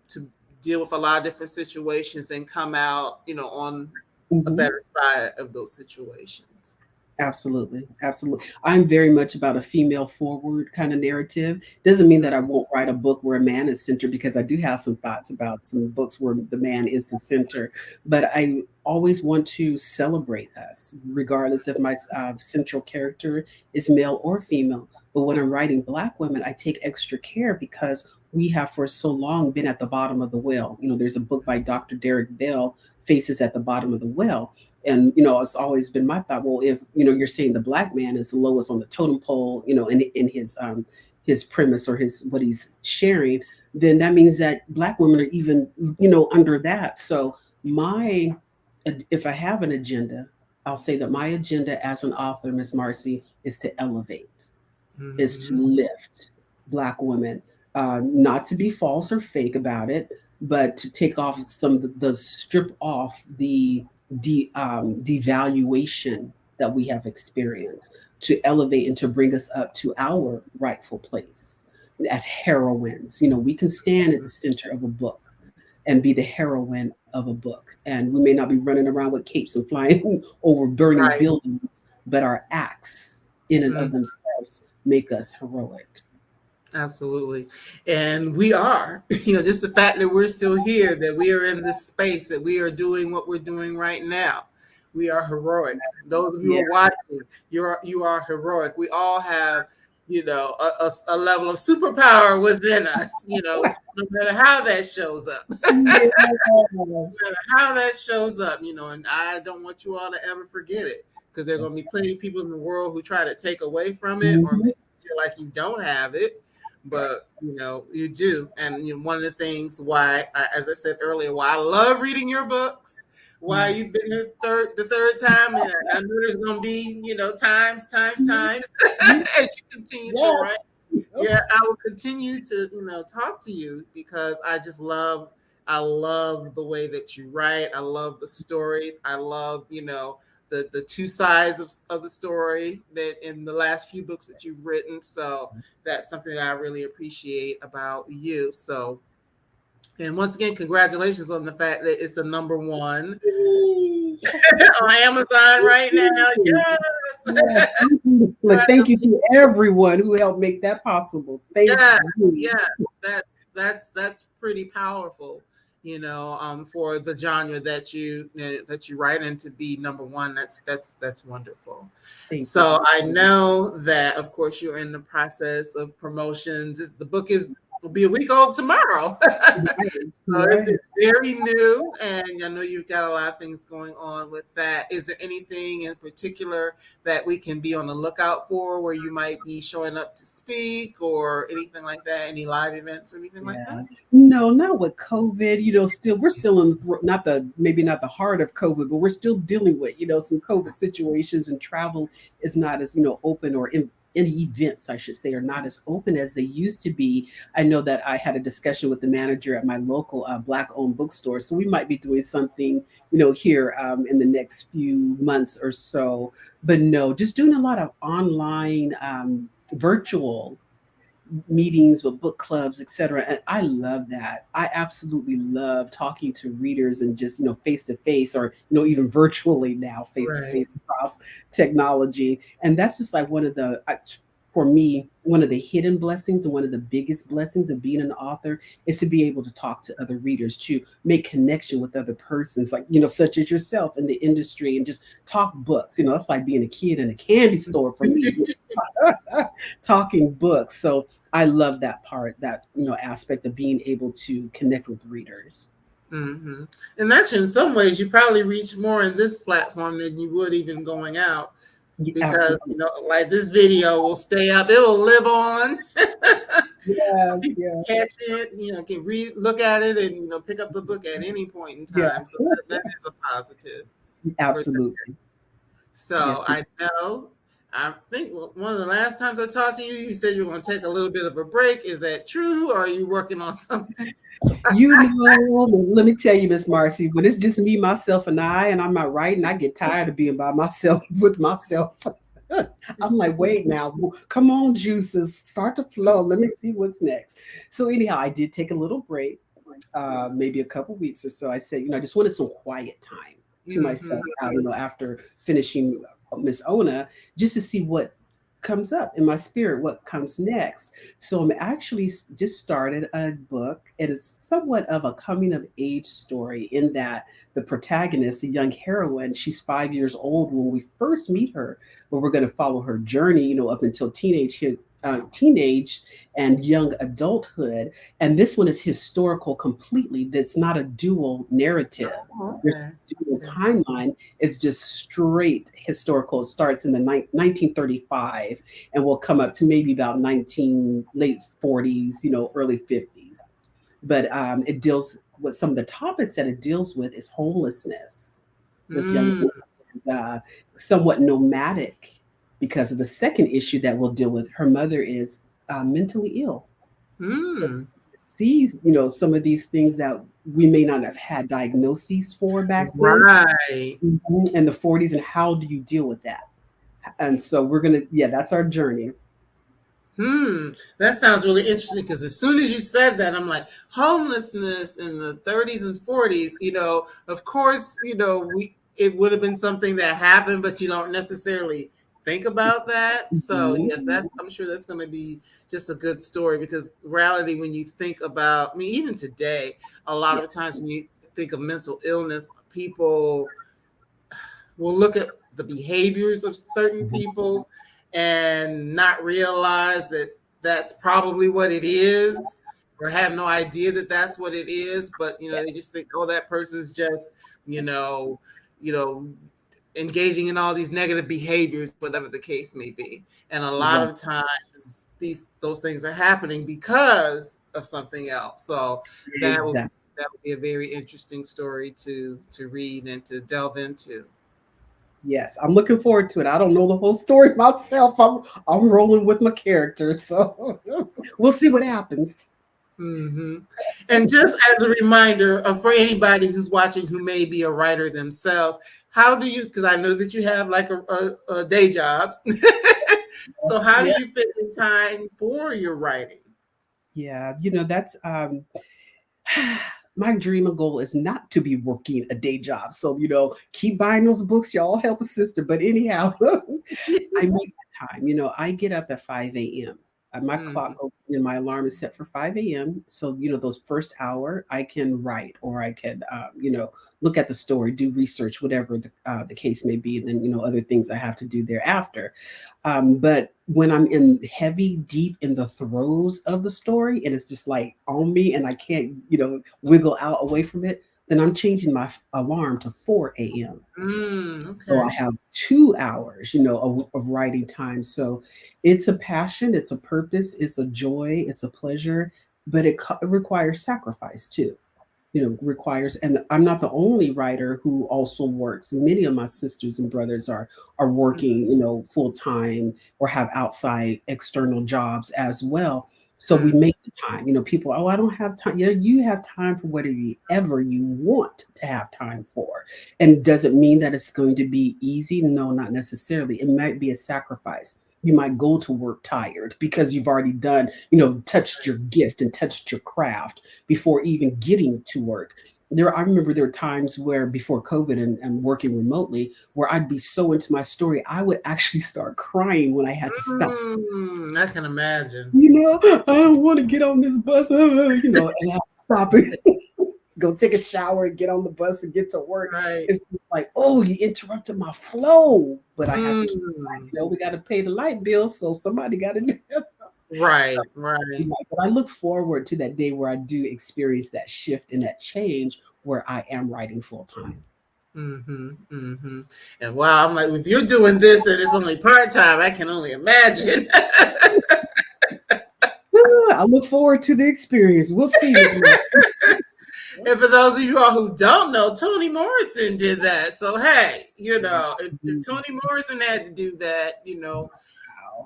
to deal with a lot of different situations and come out, on a Mhm. better side of those situations. Absolutely, absolutely. I'm very much about a female forward kind of narrative. Doesn't mean that I won't write a book where a man is centered, because I do have some thoughts about some books where the man is the center. But I always want to celebrate us, regardless if my central character is male or female. But when I'm writing Black women, I take extra care because we have for so long been at the bottom of the well. There's a book by Dr. Derek Bell, Faces at the Bottom of the Well, and it's always been my thought, well, if you're saying the Black man is the lowest on the totem pole, in his premise, or his what he's sharing, then that means that Black women are even under that. So my if I have an agenda, I'll say that my agenda as an author, Miss Marcy, is to elevate, is to Mhm. lift Black women, not to be false or fake about it, but to take off some of the strip off the devaluation that we have experienced, to elevate and to bring us up to our rightful place as heroines. We can stand at the center of a book and be the heroine of a book. And we may not be running around with capes and flying over burning Right. buildings, but our acts in and of Mhm. themselves make us heroic. Absolutely. And we are, just the fact that we're still here, that we are in this space, that we are doing what we're doing right now. We are heroic. Those of you Yeah. who are watching, you are heroic. We all have, a level of superpower within us, no matter how that shows up. Yes. How that shows up, and I don't want you all to ever forget it, because there are going to be plenty of people in the world who try to take away from it or make Mhm. you feel like you don't have it, but you do. And one of the things why, as I said earlier, why I love reading your books, why you've been the third time, and I know there's going to be times as you continue to write. Yes. Yeah, I will continue to, talk to you, because I love the way that you write. I love the stories. I love, the two sides of the story that in the last few books that you've written. So that's something that I really appreciate about you. So, and once again, congratulations on the fact that it's a #1 on Amazon right now. Yes. Yes. Like, thank you to everyone who helped make that possible. Thank Yes, you. yes, that's pretty powerful, for the genre that you write and to be #1. That's wonderful. Thank So you. I know that, of course, you're in the process of promotions. The book will be a week old tomorrow. Right, So right. it's very new, and I know you've got a lot of things going on with that. Is there anything in particular that we can be on the lookout for where you might be showing up to speak or anything like that? Any live events or anything like Yeah. that? No, not with COVID. We're still in not the maybe not the heart of COVID, but we're still dealing with, some COVID situations, and travel is not as, open, or any events, I should say, are not as open as they used to be. I know that I had a discussion with the manager at my local Black-owned bookstore, so we might be doing something, here in the next few months or so. But no, just doing a lot of online, virtual meetings with book clubs, etc. And I love that. I absolutely love talking to readers, and just, face to face, or, even virtually now, face to Right. face across technology. And that's just like for me, one of the hidden blessings and one of the biggest blessings of being an author is to be able to talk to other readers, to make connection with other persons, like, such as yourself in the industry, and just talk books. That's like being a kid in a candy store for me, talking books. So I love that part, that, aspect of being able to connect with readers. Hmm. And actually, in some ways, you probably reach more in this platform than you would even going out, Yeah, because absolutely. like this video will stay up, it will live on. Yeah, People yeah, catch it, can read, look at it, and pick up the book at any point in yeah, time. So that is a positive for that. absolutely. Yes. So I know. I think one of the last times I talked to you, you said you were going to take a little bit of a break. Is that true, or are you working on something? Let me tell you, Miss Marcy, when it's just me, myself, and I'm not writing, I get tired of being by myself with myself. I'm like, wait now, come on, juices, start to flow. Let me see what's next. So anyhow, I did take a little break, maybe a couple weeks or so. I said, I just wanted some quiet time to Hmm. myself, after finishing Miss Ona, just to see what comes up in my spirit, what comes next. So I'm actually just started a book. It is somewhat of a coming of age story, in that the protagonist, the young heroine, she's 5 years old when we first meet her, but we're going to follow her journey, up until teenage and young adulthood. And this one is historical completely. That's not a dual narrative. There's Okay. a dual timeline. It's just straight historical. It starts in the 1935, and will come up to maybe about late 40s, early 50s. But it deals with some of the topics that it deals with is homelessness. This young Mm, woman is somewhat nomadic because of the second issue that we'll deal with. Her mother is mentally ill. So mm. see, some of these things that we may not have had diagnoses for back then, Right. in the 40s, and how do you deal with that? And so that's our journey. That sounds really interesting, because as soon as you said that, I'm like, homelessness in the 30s and 40s, of course, it would have been something that happened, but you don't necessarily think about that. So yes, Mhm. I'm sure that's going to be just a good story, because reality, when you think about, I mean, even today, a lot Yeah. of times when you think of mental illness, people will look at the behaviors of certain people and not realize that that's probably what it is, or have no idea that that's what it is. But they just think, oh, that person's just you know you know engaging in all these negative behaviors, whatever the case may be. And a lot Right. of times those things are happening because of something else. So that will Exactly. that would be a very interesting story to read and to delve into. Yes, I'm looking forward to it. I don't know the whole story myself. I'm rolling with my character, so we'll see what happens. Hmm. And just as a reminder, for anybody who's watching who may be a writer themselves, how do you, because I know that you have like a day jobs. So how do Yeah, you fit in time for your writing? yeah. That's my dream and goal is not to be working a day job. So, keep buying those books. Y'all help a sister. But anyhow, I make the time. I get up at 5 a.m. My Mm, clock goes, my alarm is set for 5 a.m. So, those first hour, I can write or I can, look at the story, do research, whatever the case may be. And then, other things I have to do thereafter. But when I'm in heavy, deep in the throes of the story and it's just like on me and I can't, wiggle out away from it, then I'm changing my alarm to 4 a.m. So I okay. have 2 hours, of writing time. So it's a passion, it's a purpose, it's a joy, it's a pleasure, but it requires sacrifice too. Requires, and I'm not the only writer who also works. Many of my sisters and brothers are working, full time or have outside external jobs as well. So we Mm, make the time. People, oh, I don't have time. Yeah, you have time for whatever you want to have time for. And does it mean that it's going to be easy? No, not necessarily. It might be a sacrifice. You might go to work tired because you've already done, touched your gift and touched your craft before even getting to work. I remember there were times where before COVID and working remotely, where I'd be so into my story, I would actually start crying when I had to stop. I can imagine. I don't want to get on this bus, and I have to stop it, go take a shower and get on the bus and get to work. Right. It's just like, oh, you interrupted my flow, but I had to keep, Mm, we got to pay the light bill, so somebody got to do it. So, right, right. but I look forward to that day where I do experience that shift and that change where I am writing full time. Mm-hmm, mm-hmm. And wow, I'm like, if you're doing this and it's only part time, I can only imagine. I look forward to the experience. We'll see, Ms. Mark. And for those of you all who don't know, Toni Morrison did that. So hey, if Toni Morrison had to do that, Wow.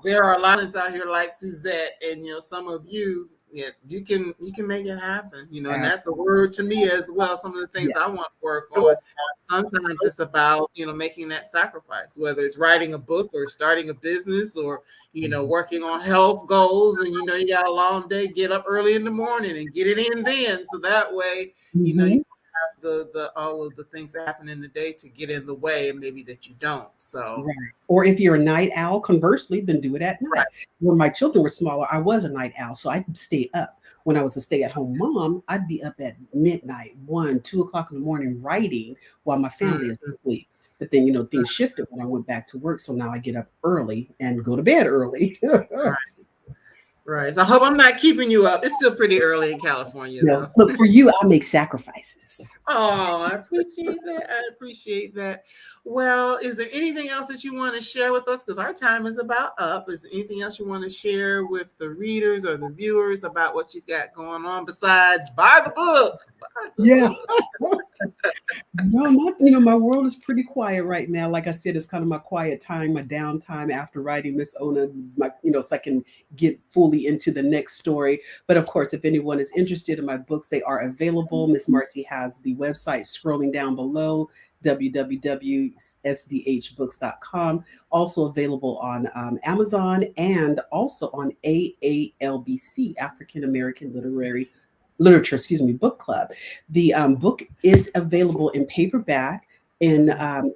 there are a lot of talents out here like Suzette, and some of you, yeah, you can make it happen, and that's a Absolutely. word to me as well. Some of the things Yeah. I want to work on. Sometimes it's about making that sacrifice, whether it's writing a book or starting a business or working on health goals, and you got a long day. Get up early in the morning and get it in then, so that way you Mhm. have the all of the things that happen in the day to get in the way, and maybe that you don't. So Right. Or if you're a night owl, conversely, then do it at right. night. When my children were smaller, I was a night owl, so I'd stay up. When I was a stay-at-home mom, I'd be up at midnight, 1, 2 o'clock in the morning writing while my family is Mhm. asleep. But then, things shifted when I went back to work. So now I get up early and go to bed early. Right. So I hope I'm not keeping you up. It's still pretty early in California, No, though. look, for you, I make sacrifices. Oh, I appreciate that. I appreciate that. Well, is there anything else that you want to share with us? Because our time is about up. Is there anything else you want to share with the readers or the viewers about what you've got going on besides buy the book? Buy the Yeah. book. No, not, my world is pretty quiet right now. Like I said, it's kind of my quiet time, my downtime after writing Miss Ona, so I can get fully into the next story. But of course, if anyone is interested in my books, they are available. Miss Marcy has the website scrolling down below, www.sdhbooks.com. Also available on Amazon and also on AALBC, African American Literature, Book Club. The book is available in paperback, in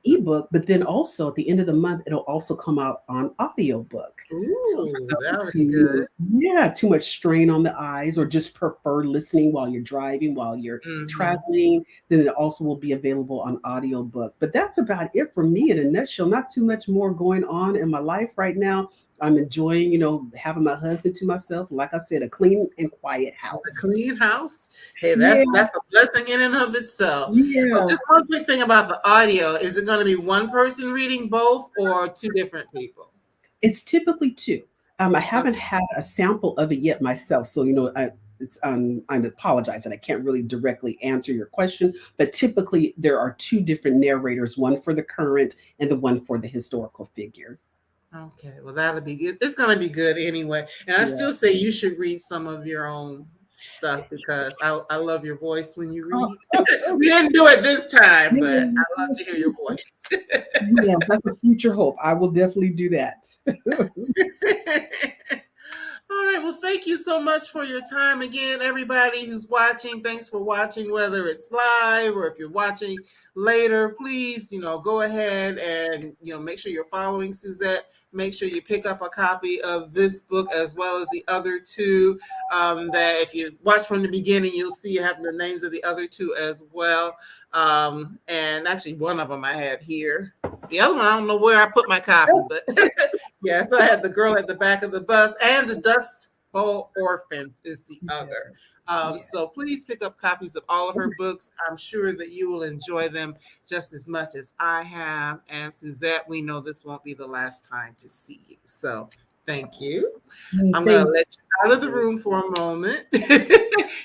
ebook, but then also at the end of the month, it'll also come out on audiobook. So for Ooh, that those would who, be good. yeah, too much strain on the eyes or just prefer listening while you're driving, while you're Hmm. traveling, then it also will be available on audiobook. But that's about it for me in a nutshell. Not too much more going on in my life right now. I'm enjoying, having my husband to myself. Like I said, a clean and quiet A house. clean house. Hey, Yeah, that's a blessing in and of itself. Oh, yeah. just one quick thing about the audio. Is it going to be one person reading both or two different people? It's typically two. I Okay. haven't had a sample of it yet myself, so I apologize that I can't really directly answer your question. But typically, there are two different narrators, one for the current and the one for the historical figure. Okay. Well, that'll be good. It's going to be good anyway. And I Yeah. still say you should read some of your own. stuff because I love your voice when you Oh, read. We didn't do it this time, but yeah. I love to hear your voice. Yes, that's a future hope. I will definitely do that. All right. Well, thank you so much for your time again, everybody who's watching. Thanks for watching, whether it's live or if you're watching later. Please, go ahead and make sure you're following Suzette. Make sure you pick up a copy of this book as well as the other two. That if you watch from the beginning, you'll see you have the names of the other two as well. And actually, one of them I have here. The other one, I don't know where I put my copy, but yes, I had The Girl at the Back of the Bus and The Dust Bowl Orphans is the other. Yeah. So please pick up copies of all of her books. I'm sure that you will enjoy them just as much as I have. And Suzette, we know this won't be the last time to see you. So thank you. I'm going to let you out of the room for a moment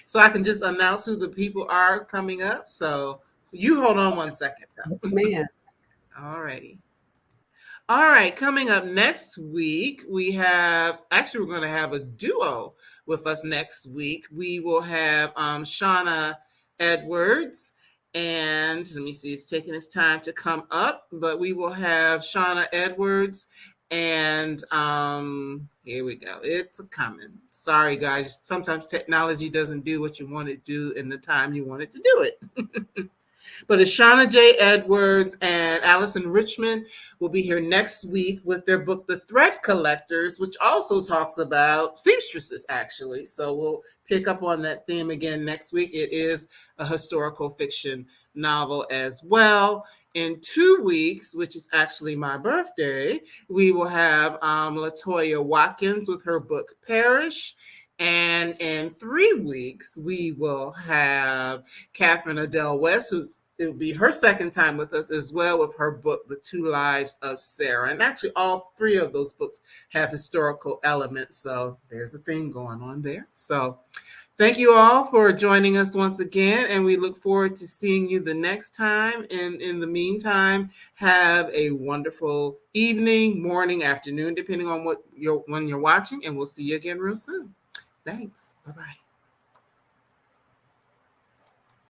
so I can just announce who the people are coming up. So you hold on one second. Man. All righty. All right, coming up next week, we're going to have a duo with us next week. We will have Shauna Edwards, and let me see, it's taking its time to come up, but we will have Shauna Edwards, and here we go. It's coming. Sorry, guys. Sometimes technology doesn't do what you want it to do in the time you want it to do it. But it's Shauna J. Edwards and Allison Richmond will be here next week with their book, The Thread Collectors, which also talks about seamstresses, actually. So we'll pick up on that theme again next week. It is a historical fiction novel as well. In 2 weeks, which is actually my birthday, we will have Latoya Watkins with her book, Parish. And in 3 weeks, we will have Catherine Adele West, it will be her second time with us as well with her book, The Two Lives of Sarah. And actually, all 3 of those books have historical elements. So there's a theme going on there. So thank you all for joining us once again. And we look forward to seeing you the next time. And in the meantime, have a wonderful evening, morning, afternoon, depending on when you're watching. And we'll see you again real soon. Thanks. Bye-bye.